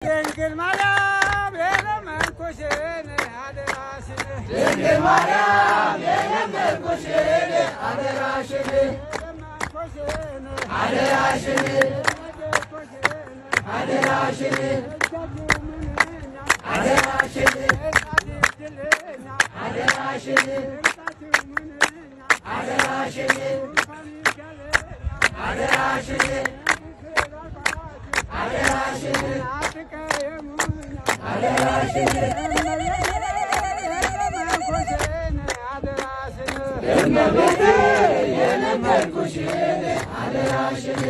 ድንግል ማርያም የለመንኩሽን አደራሽን ድንግል ማርያም የለመንኩሽን አደራሽን አደራሽን አደራሽን አደራሽን አደራሽን አደራሽን አደራሽን አደራሽን አደራሽን እመቤቴ የለመንኩሽን አደራሽን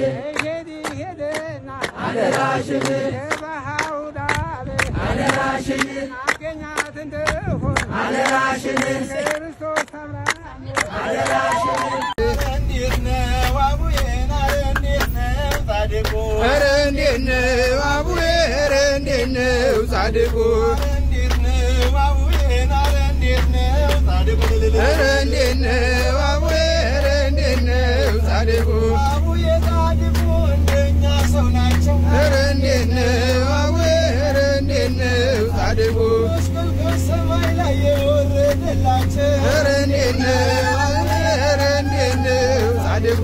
አደራሽን አደራሽን አደራሽን አደራሽን እንዴት ነው አቡዬ እንዴት ነው ጻድቁ ኧረ እንዴት ነው አቡዬ ኧረ እንዴት ነው ጻድቁ እንዴት ነው አቡዬ እንዴት ነው ጻድቁ ኧረ እንዴት ነው አቡዬ ኧረ እንዴት ነው ጻድቁ አቡዬ ጻድቁ እንደኛ ሰው ናቸው ኧረ እንዴት ነው አቡዬ ኧረ እንዴት ነው ጻድቁ መስቀል ከሰማይ ላይ የወረደላቸው ኧረ እንዴት ነው አቡዬ ኧረ እንዴት ነው ጻድቁ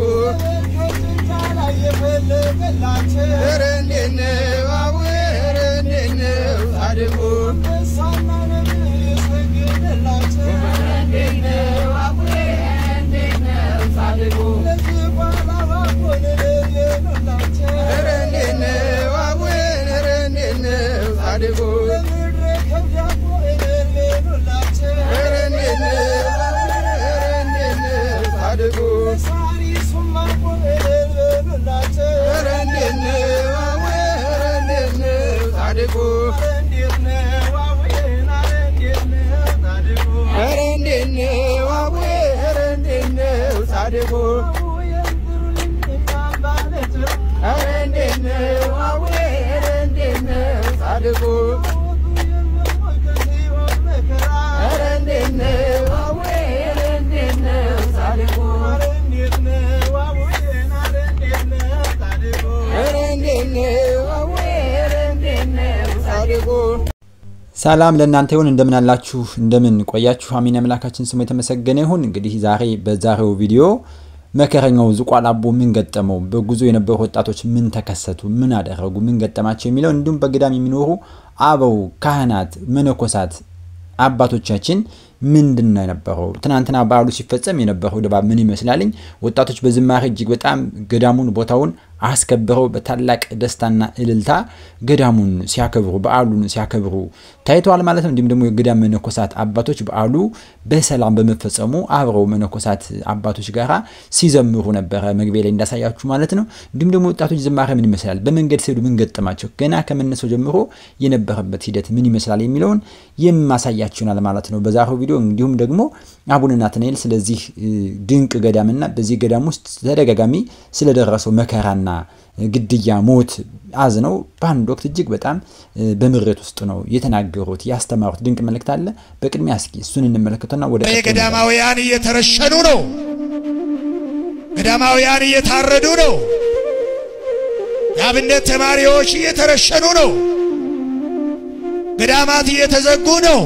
ከጭንጫ ላይ የፈለቀላቸው ኧረ እንዴት ነው አቡዬ ኧረ እንዴት ነው ጻድቁ አንበሳና ነብር የሰገደላቸው እንዴት ነው አቡዬ እንዴት ነው ጻድቁ ለዚህ ባላባ ሆነላቸው ኧረ እንዴት ነው አቡዬ ኧረ እንዴት ነው ጻድቁ ለምድረ ከብዳቦ የሌሉላቸው ኧረ እንዴት ነው ኧረ እንዴት ነው ጻድቁ ሳሪሱማ የሌሉላቸው ኧረ እንዴት ነው አቡዬ ኧረ እንዴት ነው ጻድቁ እንዴት ነው አቡዬ እንዴት ነው ጻድቁ ኧረ እንዴት ነው አቡዬ ኧረ እንዴት ነው ጻድቁ ኧረ እንዴት ነው አቡዬ ኧረ እንዴት ነው ጻድቁ ኧረ እንዴት ነው አቡዬ ኧረ እንዴት ነው ጻድቁ ኧረ እንዴት ነው አቡዬ ኧረ እንዴት ነው ጻድቁ ሰላም ለእናንተ ይሁን እንደምን አላችሁ እንደምን ቆያችሁ አሜን አምላካችን ስሙ የተመሰገነ ይሁን እንግዲህ ዛሬ በዛሬው ቪዲዮ መከረኛው ዝቋላ አቦ ምን ገጠመው በጉዞ የነበሩ ወጣቶች ምን ተከሰቱ ምን አደረጉ ምን ገጠማቸው የሚለው እንዲሁም በገዳም የሚኖሩ አበው ካህናት መነኮሳት አባቶቻችን ምንድነው የነበረው ትናንትና በዓሉ ሲፈጸም የነበረው ድባብ ምን ይመስላልኝ ወጣቶች በዝማሬ እጅግ በጣም ገዳሙን ቦታውን አስከብረው በታላቅ ደስታና እልልታ ገዳሙን ሲያከብሩ በዓሉን ሲያከብሩ ታይቷል ማለት ነው እንዲሁም ደግሞ የገዳም መነኮሳት አባቶች በዓሉ በሰላም በመፈጸሙ አብረው መነኮሳት አባቶች ጋራ ሲዘምሩ ነበር መግቢያ ላይ እንዳሳያችሁ ማለት ነው እንዲሁም ደግሞ ወጣቶች ዝማሬ ምን ይመስላል በመንገድ ሲሄዱ ምን ገጠማቸው ገና ከመነሰው ጀምሮ የነበረበት ሂደት ምን ይመስላል የሚለውን የማሳያችሁናል ማለት ነው በዛሬው ቪዲዮ እንዲሁም ደግሞ አቡነ ናትናኤል ስለዚህ ድንቅ ገዳምና በዚህ ገዳም ውስጥ ተደጋጋሚ ስለደረሰው መከራና ግድያ ሞት አዝነው በአንድ ወቅት እጅግ በጣም በምሬት ውስጥ ነው የተናገሩት ያስተማሩት ድንቅ መልእክት አለ በቅድሚያ እስኪ እሱን እንመለከተውና ወደ ገዳማውያን እየተረሸኑ ነው ገዳማውያን እየታረዱ ነው የአብነት ተማሪዎች እየተረሸኑ ነው ገዳማት እየተዘጉ ነው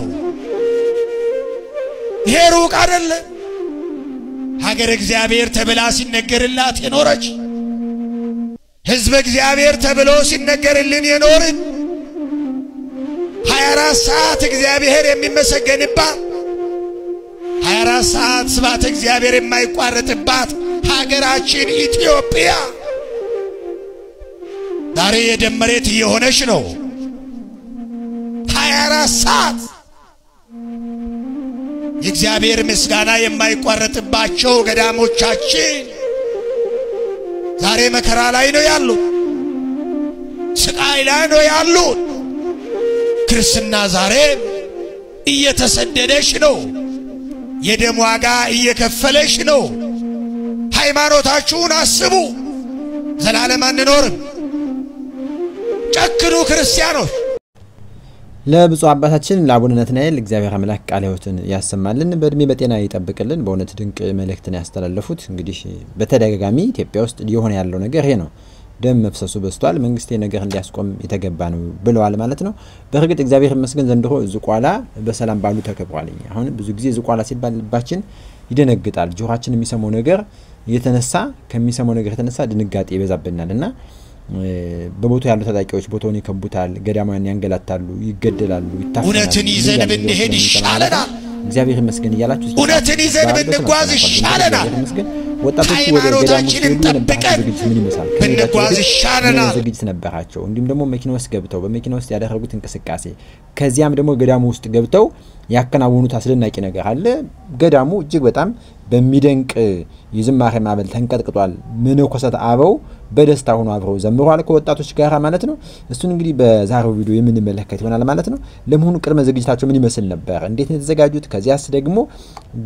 ይሄ ሩቅ አይደለም ሀገር እግዚአብሔር ተብላ ሲነገርላት የኖረች ሕዝብ እግዚአብሔር ተብሎ ሲነገርልን የኖርን 24 ሰዓት እግዚአብሔር የሚመሰገንባት 24 ሰዓት ስብሐተ እግዚአብሔር የማይቋረጥባት ሀገራችን ኢትዮጵያ ዛሬ የደም መሬት እየሆነች ነው 24 ሰዓት የእግዚአብሔር ምስጋና የማይቋረጥባቸው ገዳሞቻችን ዛሬ መከራ ላይ ነው ያሉት ስቃይ ላይ ነው ያሉት ክርስትና ዛሬ እየተሰደደች ነው የደም ዋጋ እየከፈለች ነው ሃይማኖታችሁን አስቡ ዘላለም አንኖርም ጨክኑ ክርስቲያኖች ለብዙ አባታችን ለአቡነ ናትናኤል እግዚአብሔር አምላክ ቃለ ሕይወትን ያሰማልን በእድሜ በጤና ይጠብቅልን በእውነት ድንቅ መልእክትን ያስተላለፉት እንግዲህ በተደጋጋሚ ኢትዮጵያ ውስጥ ሊሆን ያለው ነገር ይሄ ነው ደም መፍሰሱ በስቷል መንግስት የነገር እንዲያስቆም የተገባ ነው ብለዋል ማለት ነው በርግጥ እግዚአብሔር ይመስገን ዘንድሮ ዝቋላ በሰላም ባሉ ተከብሯልኝ አሁን ብዙ ጊዜ ዝቋላ ሲባል ልባችን ይደነግጣል ጆሮአችን የሚሰማው ነገር የተነሳ ከሚሰማው ነገር የተነሳ ድንጋጤ ይበዛብናልና በቦታው ያሉ ታጣቂዎች ቦታውን ይከቡታል ገዳማውያን ያንገላታሉ ይገደላሉ ይታፈናሉ እውነትን ይዘን ብንሄድ ይሻለናል እግዚአብሔር ይመስገን ይያላችሁ እውነትን ይዘን ብንጓዝ ይሻለናል ወጣቶቹ ወደ ገዳማችን ጠብቀን ምን ይመስላል ብንጓዝ ይሻለናል ዝግጅት ነበራቸው እንዲሁም ደግሞ መኪና ውስጥ ገብተው በመኪና ውስጥ ያደረጉት እንቅስቃሴ ከዚያም ደግሞ ገዳሙ ውስጥ ገብተው ያከናወኑት አስደናቂ ነገር አለ ገዳሙ እጅግ በጣም በሚደንቅ የዝማሬ ማዕበል ተንቀጥቅጧል መነኮሳት አበው በደስታ ሆኖ አብረው ዘምረዋል ከወጣቶች ጋር ማለት ነው እሱን እንግዲህ በዛሬው ቪዲዮ የምንመለከት ይሆናል ማለት ነው ለመሆኑ ቅድመ ዝግጅታቸው ምን ይመስል ነበር እንዴት ነው የተዘጋጁት ከዚያስ ደግሞ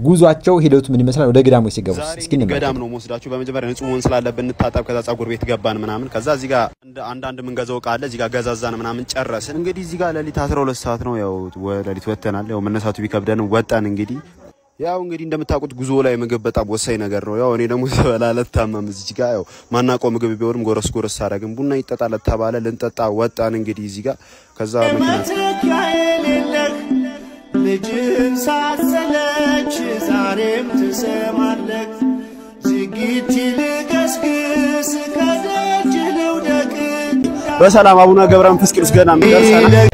ጉዟቸው ሂደቱ ምን ይመስላል ወደ ገዳሙ ሲገቡ እስኪ እንመለከት ገዳም ነው ወስዳችሁ በመጀመሪያ ንጹህ ወን ስላለብን እንታጣብ ከዛ ጻጉር ቤት ገባን ምናምን ከዛ እዚህ ጋር አንድ መንገዛው ቃለ እዚህ ጋር ገዛዛን ምናምን ጨረስን እንግዲህ እዚህ ጋር ለሊት 12 ሰዓት ነው ያው ለሊት ወተናል ያው መነሳቱ ቢከብደን ወጣን እንግዲህ ያው እንግዲህ እንደምታውቁት ጉዞ ላይ ምግብ በጣም ወሳኝ ነገር ነው ያው እኔ ደግሞ ተበላለት ታመም እዚህ ጋር ያው ማናቆ ምግብ ቢሆንም ጎረስ አረግን ቡና ይጠጣለት ተባለ ልንጠጣ ወጣን እንግዲህ እዚህ ጋር ከዛ መኪና ልጅን ሳሰለች ዛሬም ትሰማለህ ዝግት ልገስግስ ከደጅ ልውደቅ በሰላም አቡነ ገብረ መንፈስ ቅዱስ ገዳም ደርሰናል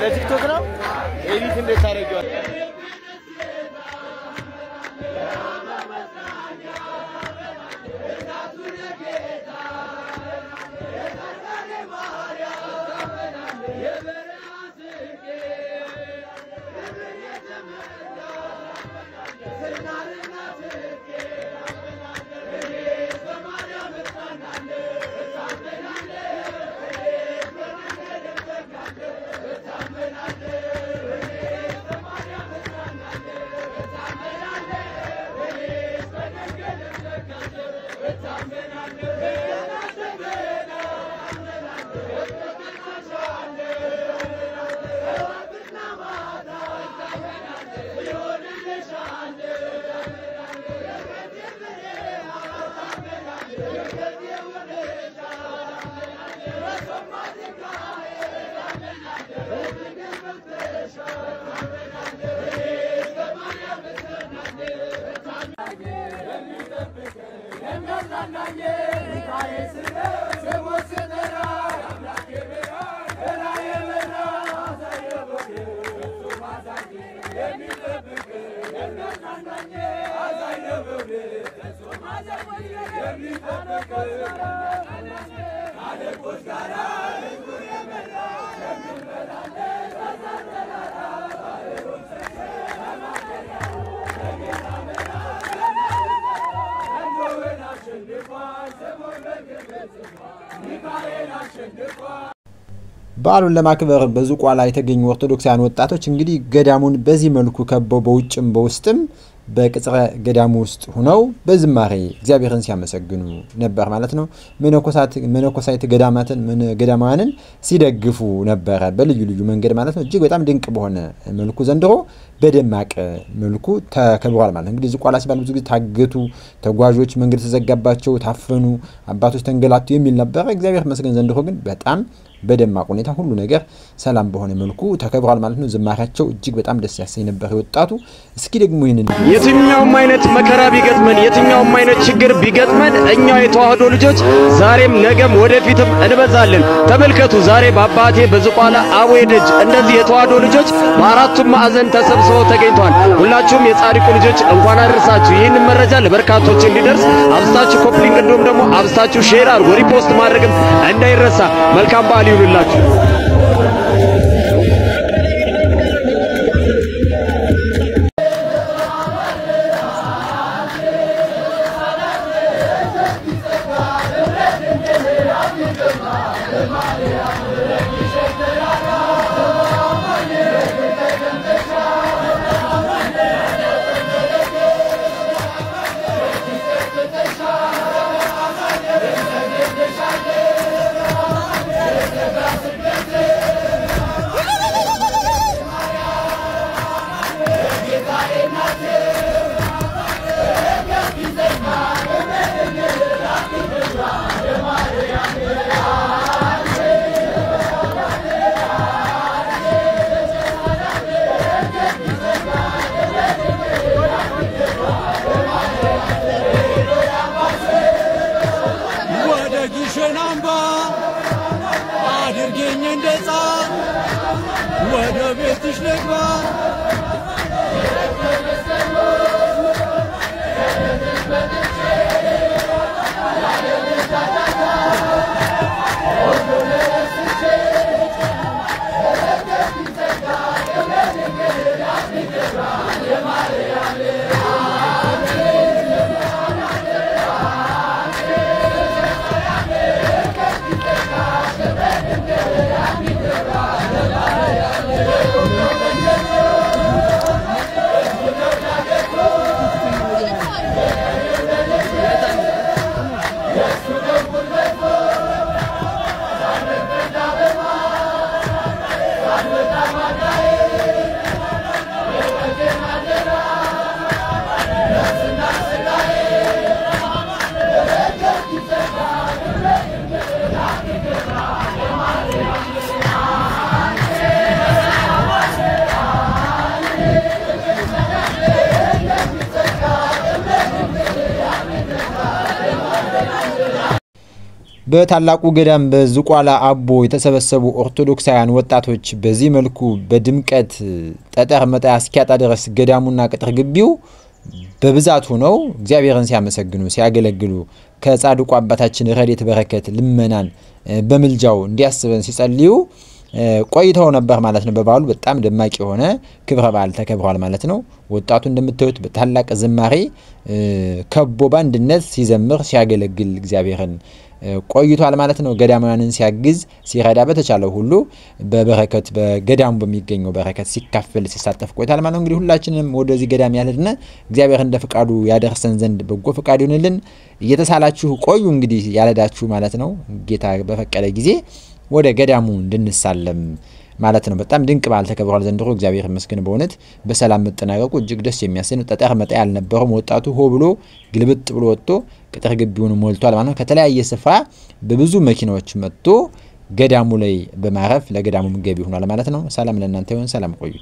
ለቲክቶክ ነው ኤዲት እንዴት ታረጋው Bye. በዓሉን ለማክበር በዝቋላ የተገኙ ኦርቶዶክሳውያን ወጣቶች እንግዲህ ገዳሙን በዚህ መልኩ ከበው በውጭም በውስጥም በቅጽረ ገዳሙ ውስጥ ሆነው በዝማሬ እግዚአብሔርን ሲያመሰግኑ ነበር ማለት ነው። መነኮሳት ገዳማውያንን ሲደግፉ ነበር በልዩ ልዩ መንገድ ማለት ነው። እጅግ በጣም ድንቅ በሆነ መልኩ ዘንድሮ በደማቅ መልኩ ተከብሯል ማለት ነው። እንግዲህ ዝቋላ ሲባል ብዙ ጊዜ ታገቱ ተጓዦች መንገድ ተዘጋባቸው ታፈኑ አባቶች ተንገላቱ የሚል ነበር። እግዚአብሔር ይመስገን ዘንድሮ ግን በጣም በደማቅ ሁኔታ ሁሉ ነገር ሰላም በሆነ መልኩ ተከብሯል ማለት ነው። ዝማሬያቸው እጅግ በጣም ደስ ያሰኝ ነበር ወጣቱ። እስኪ ደግሞ ይሄንን የትኛውም አይነት መከራ ቢገጥመን የትኛውም አይነት ችግር ቢገጥመን እኛ የተዋህዶ ልጆች ዛሬም ነገም ወደፊትም እንበዛለን። ተመልከቱ ዛሬ በአባቴ በዝቋላ አቡዬ ደጅ እንደዚህ የተዋህዶ ልጆች በአራቱም ማዕዘን ተሰብስበው ተገኝተዋል። ሁላችሁም የጻድቁ ልጆች እንኳን አደረሳችሁ። ይህን መረጃ ለበርካቶች እንዲደርስ አብስታችሁ ኮፕሊንግ እንዲሁም ደግሞ አብስታችሁ ሼር አድርጉ፣ ሪፖስት ማድረግም እንዳይረሳ። መልካም በዓል ይሁንላችሁ። በታላቁ ገዳም በዝቋላ አቦ የተሰበሰቡ ኦርቶዶክሳውያን ወጣቶች በዚህ መልኩ በድምቀት ጠጠር መጣያ እስኪያጣ ድረስ ገዳሙና ቅጥር ግቢው በብዛት ሆነው እግዚአብሔርን ሲያመሰግኑ ሲያገለግሉ ከጻድቁ አባታችን ረድኤት በረከት ልመናን በመልጃው እንዲያስበን ሲጸልዩ ቆይተው ነበር ማለት ነው። በበዓሉ በጣም ደማቅ የሆነ ክብረ በዓል ተከብሯል ማለት ነው። ወጣቱ እንደምታዩት በታላቅ ዝማሬ ከቦ ባንድነት ሲዘምር ሲያገለግል እግዚአብሔርን ቆይቷል ማለት ነው። ገዳማውያንን ሲያግዝ ሲረዳ በተቻለው ሁሉ በበረከት በገዳሙ በሚገኘው በረከት ሲካፈል ሲሳተፍ ቆይቷል ማለት ነው። እንግዲህ ሁላችንም ወደዚህ ገዳም ያለድነ እግዚአብሔር እንደ ፍቃዱ ያደርሰን ዘንድ በጎ ፍቃድ ይሁንልን። እየተሳላችሁ ቆዩ እንግዲህ ያለዳችሁ ማለት ነው። ጌታ በፈቀደ ጊዜ ወደ ገዳሙ እንድንሳለም ማለት ነው። በጣም ድንቅ በዓል ተከብሯል ዘንድሮ። እግዚአብሔር ይመስገን በእውነት በሰላም መጠናቀቁ እጅግ ደስ የሚያሰኝ ነው። ጠጠር መጣያ ያልነበረው ወጣቱ ሆ ብሎ ግልብጥ ብሎ ወጥቶ ቅጥር ግቢውን ሞልቷል ማለት ነው። ከተለያየ ስፍራ በብዙ መኪናዎች መጥቶ ገዳሙ ላይ በማረፍ ለገዳሙ ገቢ ሆኗል ማለት ነው። ሰላም ለእናንተ ይሁን። ሰላም ቆዩ።